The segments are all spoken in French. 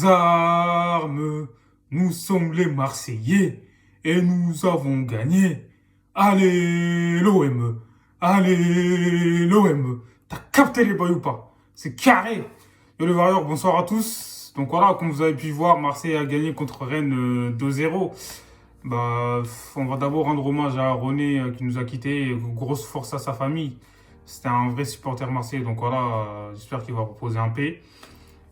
Armes, nous sommes les Marseillais et nous avons gagné. Allez l'OM, allez l'OM. T'as capté les bails ou pas? C'est carré. Yo les Warriors, bonsoir à tous. Donc voilà, comme vous avez pu voir, Marseille a gagné contre Rennes 2-0. On va d'abord rendre hommage à René qui nous a quittés. Grosse force à sa famille. C'était un vrai supporter marseillais. Donc voilà, j'espère qu'il va reposer en paix.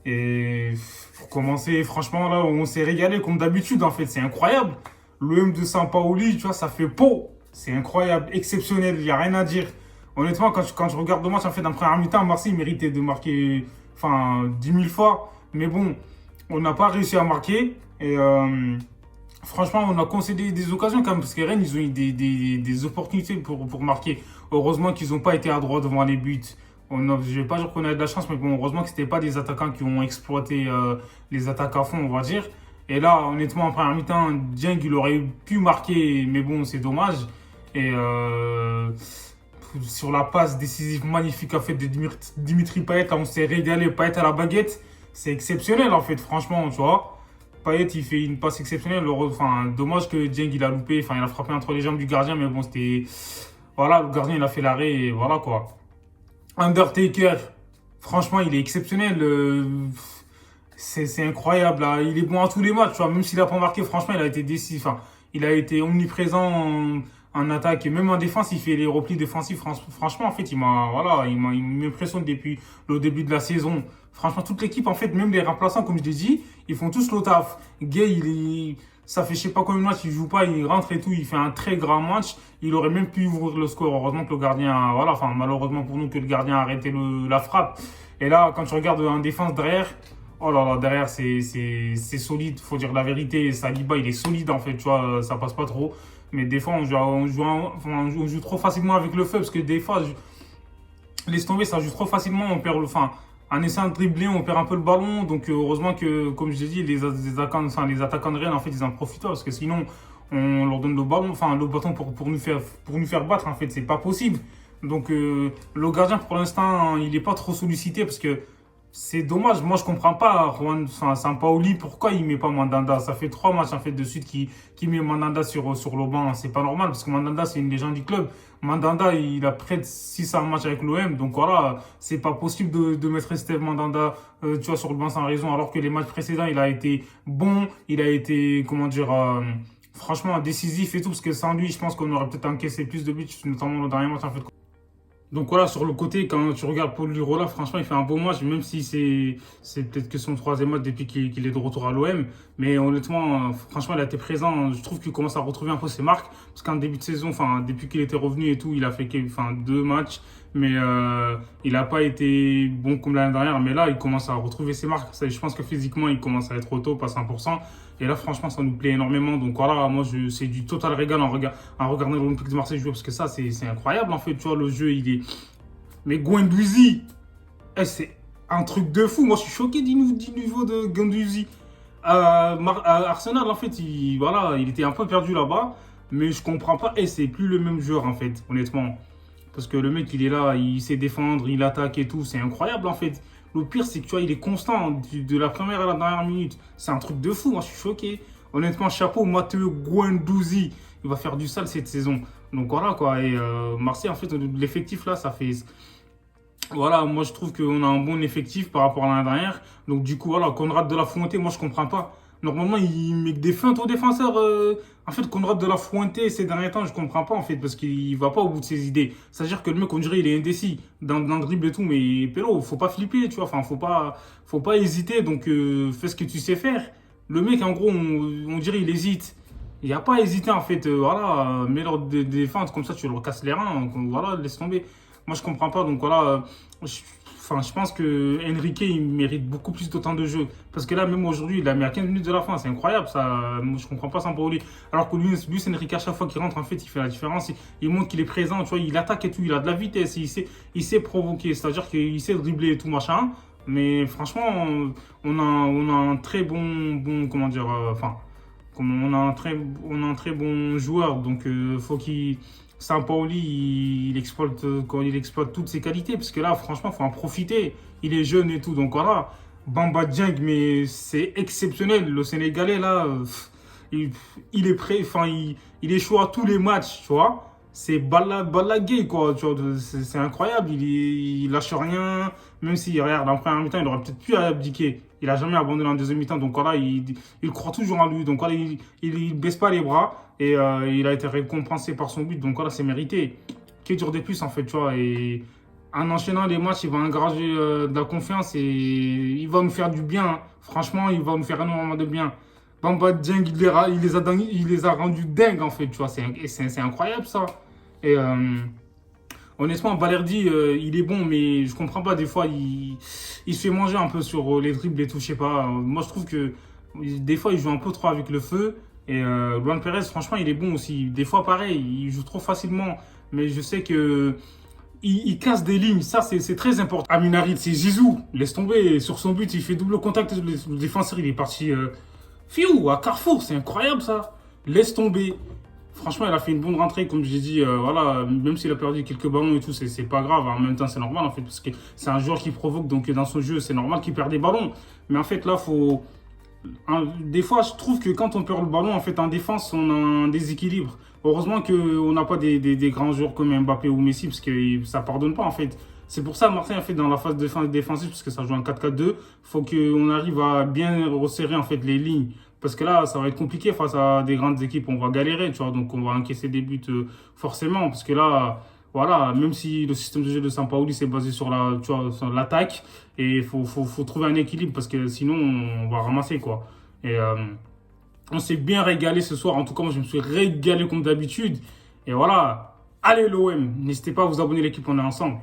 Et pour commencer, franchement, là, on s'est régalé comme d'habitude, en fait. C'est incroyable. L'OM de Sampaoli, tu vois, ça fait peau. C'est incroyable, exceptionnel, il n'y a rien à dire. Honnêtement, quand je regarde le match, en fait, en première mi-temps, Marseille méritait de marquer, 10 000 fois. Mais bon, on n'a pas réussi à marquer. Et franchement, on a concédé des occasions quand même, parce que Rennes, ils ont eu des opportunités pour marquer. Heureusement qu'ils n'ont pas été à droit devant les buts. Je ne vais pas dire qu'on a eu de la chance, mais bon, heureusement que ce n'était pas des attaquants qui ont exploité les attaques à fond, on va dire. Et là, honnêtement, en première mi-temps, Dieng, il aurait pu marquer, mais bon, c'est dommage. Et sur la passe décisive magnifique en fait, de Dimitri Payet, là, on s'est régalé. Payet à la baguette, c'est exceptionnel en fait, franchement, tu vois. Payet, il fait une passe exceptionnelle. Dommage que Dieng, il a loupé. Il a frappé entre les jambes du gardien, mais bon, c'était. Voilà, le gardien, il a fait l'arrêt et voilà quoi. Undertaker, franchement, il est exceptionnel. C'est incroyable, là. Il est bon à tous les matchs, tu vois. Même s'il n'a pas marqué, franchement, il a été décisif. Il a été omniprésent en attaque et même en défense. Il fait les replis défensifs. Franchement, en fait, il m'impressionne depuis le début de la saison. Franchement, toute l'équipe, en fait, même les remplaçants, comme je l'ai dit, ils font tous le taf. Gay, ça fait je sais pas combien de matchs, il joue pas, il rentre et tout, il fait un très grand match. Il aurait même pu ouvrir le score. Heureusement que le gardien, malheureusement pour nous que le gardien a arrêté la frappe. Et là, quand tu regardes en défense derrière, oh là là, derrière c'est solide, faut dire la vérité. Saliba, il est solide en fait, tu vois, ça passe pas trop. Mais des fois, on joue trop facilement avec le feu parce que des fois, laisse tomber, ça joue trop facilement, on perd en essayant de dribbler, on perd un peu le ballon. Donc heureusement que, comme je l'ai dit, les attaquants de Rennes, en fait, ils en profitent parce que sinon, on leur donne le ballon, le bâton pour nous faire battre, en fait, c'est pas possible. Donc le gardien, pour l'instant, il est pas trop sollicité parce que c'est dommage. Moi, je comprends pas, Sampaoli, pourquoi il met pas Mandanda. Ça fait 3 matchs en fait de suite qu'il met Mandanda sur le banc. C'est pas normal parce que Mandanda, c'est une légende du club. Mandanda, il a près de 600 matchs avec l'OM. Donc voilà, c'est pas possible de mettre Steve Mandanda tu vois, sur le banc sans raison. Alors que les matchs précédents, il a été bon. Il a été, comment dire, franchement décisif et tout. Parce que sans lui, je pense qu'on aurait peut-être encaissé plus de buts, notamment le dernier match en fait. Donc voilà, sur le côté, quand tu regardes Paul Lirola, franchement, il fait un beau match, même si c'est peut-être que son troisième match depuis qu'il est de retour à l'OM. Mais honnêtement, franchement, il a été présent. Je trouve qu'il commence à retrouver un peu ses marques. Parce qu'en début de saison, depuis qu'il était revenu et tout, il a fait 2 matchs. Mais il n'a pas été bon comme l'année dernière. Mais là, il commence à retrouver ses marques. Je pense que physiquement, il commence à être au top à 100%. Et là, franchement, ça nous plaît énormément. Donc voilà, moi, c'est du total régal en regardant l'Olympique de Marseille jouer. Parce que ça, c'est incroyable, en fait. Tu vois, le jeu, il est. Mais Guendouzi, c'est un truc de fou. Moi, je suis choqué du niveau de Guendouzi. À Arsenal, en fait, il était un peu perdu là-bas. Mais je comprends pas. C'est plus le même joueur, en fait, honnêtement. Parce que le mec, il est là, il sait défendre, il attaque et tout. C'est incroyable, en fait. Le pire, c'est que tu vois, il est constant de la première à la dernière minute. C'est un truc de fou. Moi, je suis choqué. Honnêtement, chapeau, Matteo Guendouzi. Il va faire du sale cette saison. Donc voilà, quoi. Et Marseille, en fait, l'effectif, là, ça fait. Voilà, moi, je trouve qu'on a un bon effectif par rapport à l'année dernière. Donc, du coup, voilà, Conrad de la Fuente, moi, je comprends pas. Normalement, il met que des feintes aux défenseurs. En fait, Conrad de la Fuente, ces derniers temps, je comprends pas, en fait, parce qu'il va pas au bout de ses idées. C'est-à-dire que le mec, on dirait, il est indécis dans le dribble et tout, mais Pélo, faut pas flipper, tu vois. Faut pas hésiter, donc fais ce que tu sais faire. Le mec, en gros, on dirait, il hésite. Il n'y a pas à hésiter, en fait. Voilà, mets-leur des feintes, comme ça, tu leur casses les reins. Donc, voilà, laisse tomber. Moi, je comprends pas, donc voilà. Je pense que Enrique, il mérite beaucoup plus de temps de jeu. Parce que là, même aujourd'hui, il a mis à 15 minutes de la fin. C'est incroyable, ça. Moi, je comprends pas Sampaoli. Alors que lui, Enrique, à chaque fois qu'il rentre, en fait, il fait la différence. Il montre qu'il est présent, tu vois, il attaque et tout. Il a de la vitesse, il sait provoquer. C'est-à-dire qu'il sait dribbler et tout, machin. Mais franchement, on a un très comment dire, comme on a un très bon joueur. Donc, faut qu'il. Sampaoli, il exploite toutes ses qualités. Parce que là, franchement, il faut en profiter. Il est jeune et tout. Donc voilà. Bamba Dieng, mais c'est exceptionnel. Le Sénégalais, là, il, il est prêt, enfin, il est chaud à tous les matchs, tu vois. C'est balagué, quoi. Tu vois, c'est incroyable. Il lâche rien. Même si, regarde, en première mi-temps, il aurait peut-être pu abdiquer. Il a jamais abandonné en deuxième mi-temps. Donc voilà, il croit toujours en lui. Donc voilà, il baisse pas les bras. Et il a été récompensé par son but. Donc voilà, c'est mérité. Qui dure des plus, en fait, tu vois. Et en enchaînant les matchs, il va engager de la confiance et il va nous faire du bien, hein. Franchement, il va nous faire énormément de bien. Bamba Dieng, il les a rendus dingues, en fait, tu vois. C'est incroyable, ça. Et honnêtement, Balerdi, il est bon, mais je comprends pas. Des fois, il se fait manger un peu sur les dribbles et tout, je sais pas. Moi, je trouve que des fois, il joue un peu trop avec le feu. Et Luan Perez, franchement, il est bon aussi. Des fois, pareil, il joue trop facilement. Mais je sais que il casse des lignes, ça c'est très important. Aminarit, c'est Zizou, laisse tomber. Sur son but, il fait double contact, le défenseur, il est parti. Fiou, à Carrefour, c'est incroyable ça. Laisse tomber. Franchement, il a fait une bonne rentrée, comme j'ai dit. Voilà, même s'il a perdu quelques ballons et tout, c'est pas grave. En même temps, c'est normal en fait, parce que c'est un joueur qui provoque, donc dans son jeu, c'est normal qu'il perde des ballons. Mais en fait, là, faut. Des fois, je trouve que quand on perd le ballon, en fait, en défense, on a un déséquilibre. Heureusement qu'on n'a pas des grands joueurs comme Mbappé ou Messi, parce que ça ne pardonne pas, en fait. C'est pour ça, Marseille, en fait, dans la phase défensive, parce que ça joue en 4-4-2, il faut qu'on arrive à bien resserrer, en fait, les lignes. Parce que là, ça va être compliqué face à des grandes équipes. On va galérer, tu vois. Donc, on va encaisser des buts forcément. Parce que là, voilà, même si le système de jeu de Sampaoli c'est basé sur tu vois, sur l'attaque, et faut trouver un équilibre parce que sinon, on va ramasser, quoi. Et on s'est bien régalé ce soir. En tout cas, moi, je me suis régalé comme d'habitude. Et voilà. Allez, l'OM. N'hésitez pas à vous abonner, l'équipe, on est ensemble.